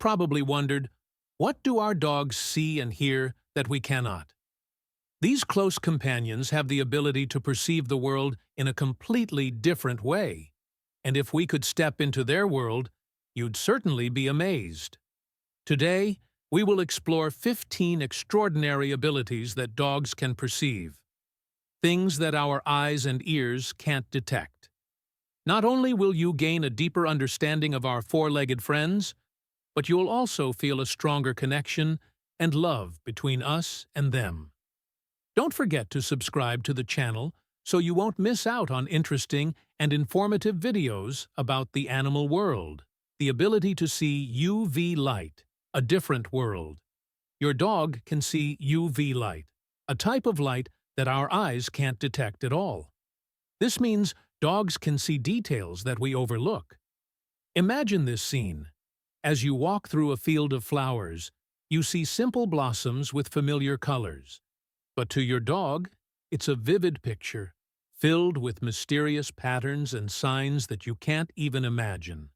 probably wondered, what do our dogs see and hear that we cannot? These close companions have the ability to perceive the world in a completely different way. And if we could step into their world, you'd certainly be amazed. Today, we will explore 15 extraordinary abilities that dogs can perceive. Things that our eyes and ears can't detect. Not only will you gain a deeper understanding of our four-legged friends, but you'll also feel a stronger connection and love between us and them. Don't forget to subscribe to the channel so you won't miss out on interesting and informative videos about the animal world. The ability to see UV light, a different world. Your dog can see UV light, a type of light that our eyes can't detect at all. This means dogs can see details that we overlook. Imagine this scene. As you walk through a field of flowers, you see simple blossoms with familiar colors. But to your dog, it's a vivid picture, filled with mysterious patterns and signs that you can't even imagine.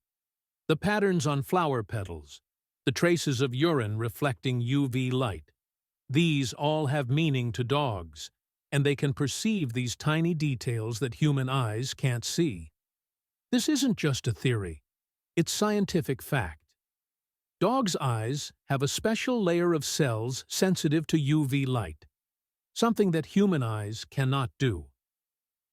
The patterns on flower petals, the traces of urine reflecting UV light. These all have meaning to dogs, and they can perceive these tiny details that human eyes can't see. This isn't just a theory, it's scientific fact. Dogs' eyes have a special layer of cells sensitive to UV light, something that human eyes cannot do.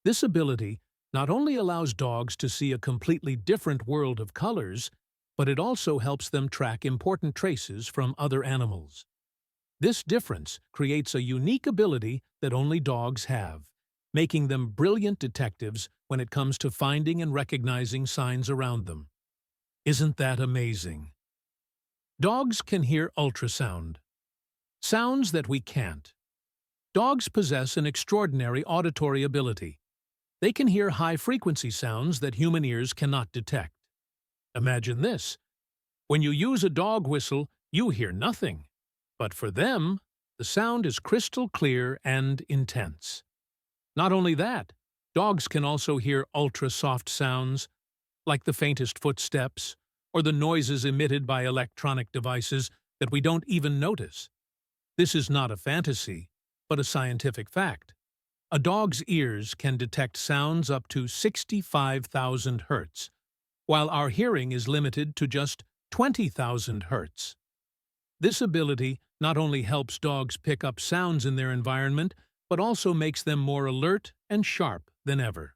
This ability not only allows dogs to see a completely different world of colors, but it also helps them track important traces from other animals. This difference creates a unique ability that only dogs have, making them brilliant detectives when it comes to finding and recognizing signs around them. Isn't that amazing? Dogs can hear ultrasound, sounds that we can't. Dogs possess an extraordinary auditory ability. They can hear high-frequency sounds that human ears cannot detect. Imagine this. When you use a dog whistle, you hear nothing. But for them, the sound is crystal clear and intense. Not only that, dogs can also hear ultra-soft sounds, like the faintest footsteps or the noises emitted by electronic devices that we don't even notice. This is not a fantasy, but a scientific fact. A dog's ears can detect sounds up to 65,000 hertz, while our hearing is limited to just 20,000 hertz. This ability not only helps dogs pick up sounds in their environment, but also makes them more alert and sharp than ever.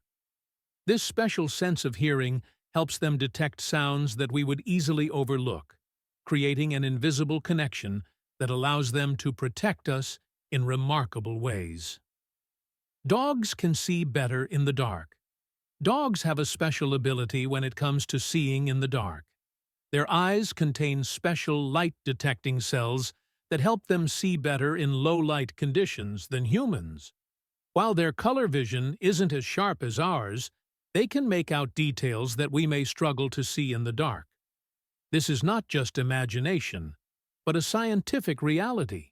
This special sense of hearing helps them detect sounds that we would easily overlook, creating an invisible connection that allows them to protect us in remarkable ways. Dogs can see better in the dark. Dogs have a special ability when it comes to seeing in the dark. Their eyes contain special light-detecting cells that help them see better in low-light conditions than humans. While their color vision isn't as sharp as ours, they can make out details that we may struggle to see in the dark. This is not just imagination, but a scientific reality.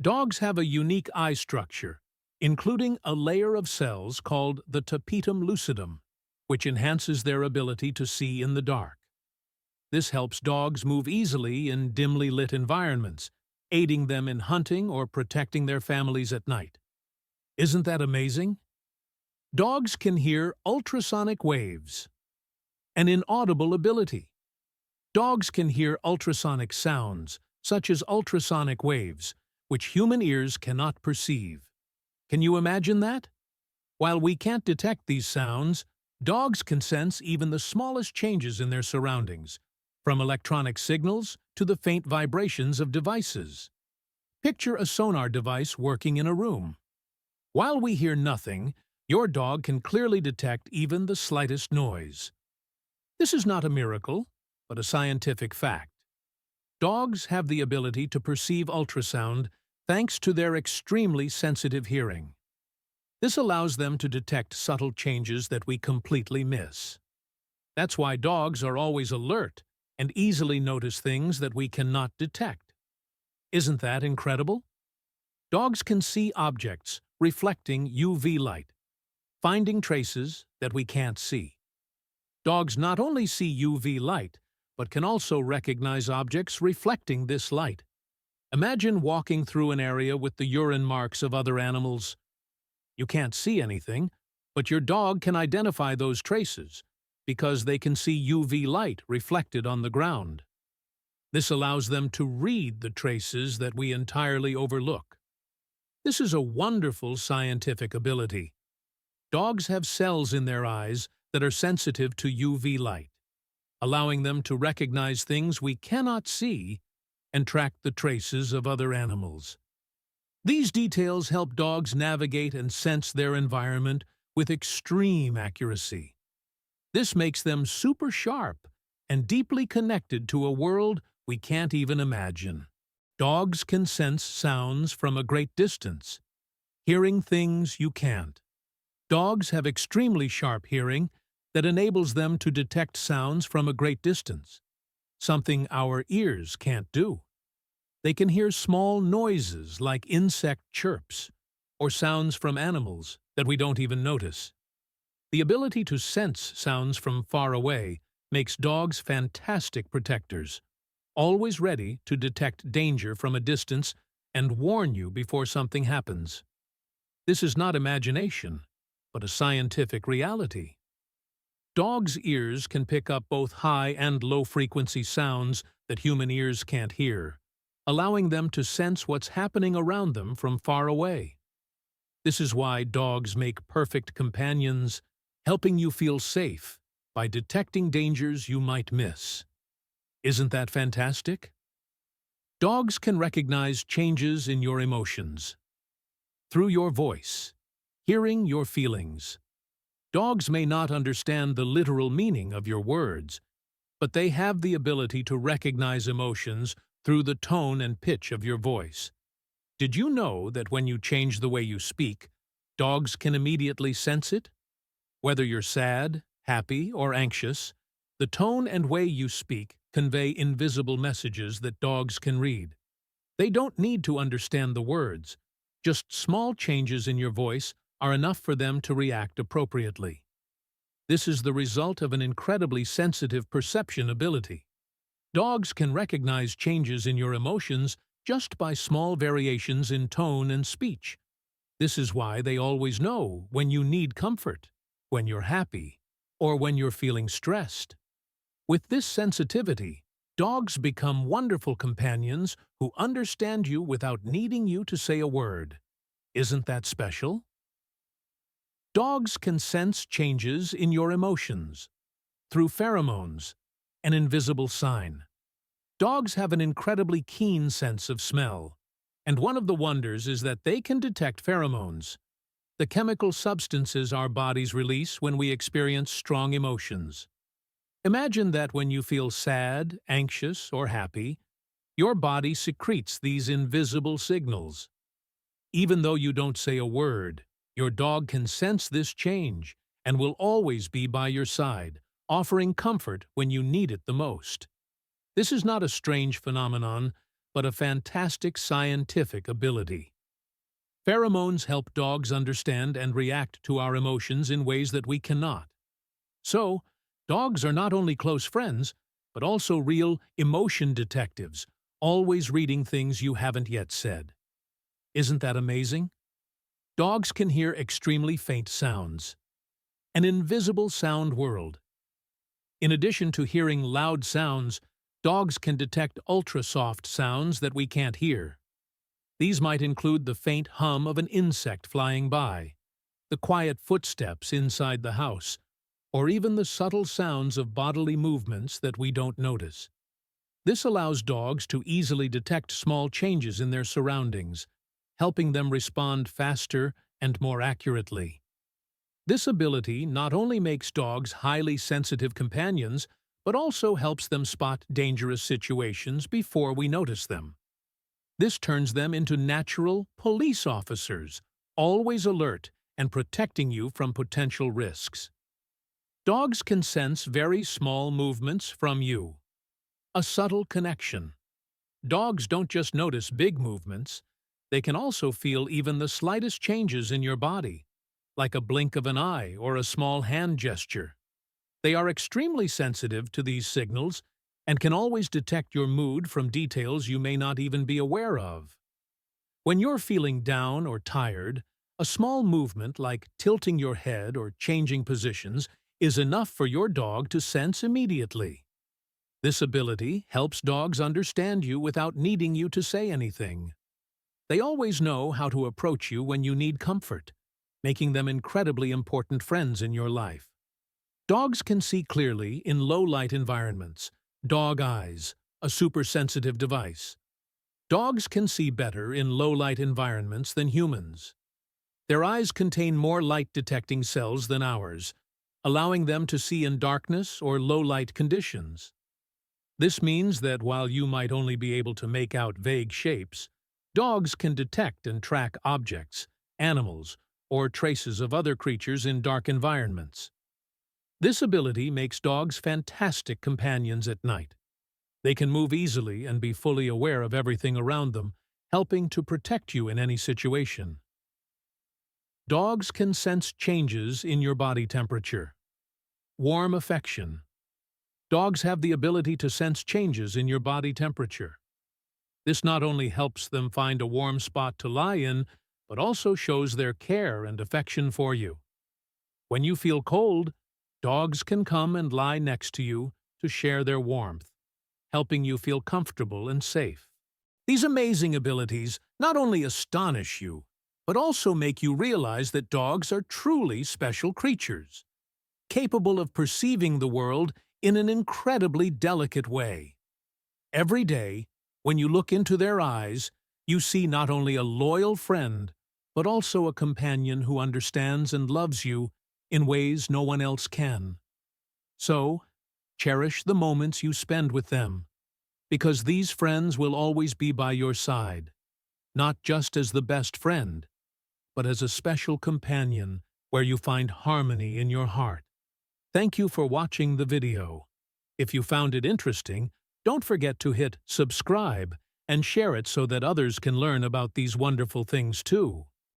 Dogs have a unique eye structure, including a layer of cells called the tapetum lucidum, which enhances their ability to see in the dark. This helps dogs move easily in dimly lit environments, aiding them in hunting or protecting their families at night. Isn't that amazing? Dogs can hear ultrasonic waves, an inaudible ability. Dogs can hear ultrasonic sounds, such as ultrasonic waves, which human ears cannot perceive. Can you imagine that? While we can't detect these sounds, dogs can sense even the smallest changes in their surroundings, from electronic signals to the faint vibrations of devices. Picture a sonar device working in a room. While we hear nothing, your dog can clearly detect even the slightest noise. This is not a miracle, but a scientific fact. Dogs have the ability to perceive ultrasound thanks to their extremely sensitive hearing. This allows them to detect subtle changes that we completely miss. That's why dogs are always alert and easily notice things that we cannot detect. Isn't that incredible? Dogs can see objects reflecting UV light, finding traces that we can't see. Dogs not only see UV light, but can also recognize objects reflecting this light. Imagine walking through an area with the urine marks of other animals. You can't see anything, but your dog can identify those traces because they can see UV light reflected on the ground. This allows them to read the traces that we entirely overlook. This is a wonderful scientific ability. Dogs have cells in their eyes that are sensitive to UV light, allowing them to recognize things we cannot see and track the traces of other animals. These details help dogs navigate and sense their environment with extreme accuracy. This makes them super sharp and deeply connected to a world we can't even imagine. Dogs can sense sounds from a great distance, hearing things you can't. Dogs have extremely sharp hearing that enables them to detect sounds from a great distance, something our ears can't do. They can hear small noises like insect chirps or sounds from animals that we don't even notice. The ability to sense sounds from far away makes dogs fantastic protectors, always ready to detect danger from a distance and warn you before something happens. This is not imagination, but a scientific reality. Dogs' ears can pick up both high and low-frequency sounds that human ears can't hear, allowing them to sense what's happening around them from far away. This is why dogs make perfect companions, helping you feel safe by detecting dangers you might miss. Isn't that fantastic? Dogs can recognize changes in your emotions through your voice, hearing your feelings. Dogs may not understand the literal meaning of your words, but they have the ability to recognize emotions through the tone and pitch of your voice. Did you know that when you change the way you speak, dogs can immediately sense it? Whether you're sad, happy, or anxious, the tone and way you speak convey invisible messages that dogs can read. They don't need to understand the words. Just small changes in your voice are enough for them to react appropriately. This is the result of an incredibly sensitive perception ability. Dogs can recognize changes in your emotions just by small variations in tone and speech. This is why they always know when you need comfort, when you're happy, or when you're feeling stressed. With this sensitivity, dogs become wonderful companions who understand you without needing you to say a word. Isn't that special? Dogs can sense changes in your emotions through pheromones, an invisible sign. Dogs have an incredibly keen sense of smell, and one of the wonders is that they can detect pheromones, the chemical substances our bodies release when we experience strong emotions. Imagine that when you feel sad, anxious, or happy, your body secretes these invisible signals. Even though you don't say a word, your dog can sense this change and will always be by your side, offering comfort when you need it the most. This is not a strange phenomenon, but a fantastic scientific ability. Pheromones help dogs understand and react to our emotions in ways that we cannot. So, dogs are not only close friends, but also real emotion detectives, always reading things you haven't yet said. Isn't that amazing? Dogs can hear extremely faint sounds, an invisible sound world. In addition to hearing loud sounds, dogs can detect ultra-soft sounds that we can't hear. These might include the faint hum of an insect flying by, the quiet footsteps inside the house, or even the subtle sounds of bodily movements that we don't notice. This allows dogs to easily detect small changes in their surroundings, helping them respond faster and more accurately. This ability not only makes dogs highly sensitive companions, but also helps them spot dangerous situations before we notice them. This turns them into natural police officers, always alert and protecting you from potential risks. Dogs can sense very small movements from you. A subtle connection. Dogs don't just notice big movements, they can also feel even the slightest changes in your body, like a blink of an eye or a small hand gesture. They are extremely sensitive to these signals and can always detect your mood from details you may not even be aware of. When you're feeling down or tired, a small movement like tilting your head or changing positions is enough for your dog to sense immediately. This ability helps dogs understand you without needing you to say anything. They always know how to approach you when you need comfort, making them incredibly important friends in your life. Dogs can see clearly in low-light environments. Dog eyes, a super-sensitive device. Dogs can see better in low-light environments than humans. Their eyes contain more light-detecting cells than ours, allowing them to see in darkness or low-light conditions. This means that while you might only be able to make out vague shapes, dogs can detect and track objects, animals, or traces of other creatures in dark environments. This ability makes dogs fantastic companions at night. They can move easily and be fully aware of everything around them, helping to protect you in any situation. Dogs can sense changes in your body temperature. Warm affection. Dogs have the ability to sense changes in your body temperature. This not only helps them find a warm spot to lie in, but also shows their care and affection for you. When you feel cold, dogs can come and lie next to you to share their warmth, helping you feel comfortable and safe. These amazing abilities not only astonish you, but also make you realize that dogs are truly special creatures, capable of perceiving the world in an incredibly delicate way. Every day, when you look into their eyes, you see not only a loyal friend, but also a companion who understands and loves you in ways no one else can. So, cherish the moments you spend with them, because these friends will always be by your side, not just as the best friend, but as a special companion where you find harmony in your heart. Thank you for watching the video. If you found it interesting, don't forget to hit subscribe and share it so that others can learn about these wonderful things too.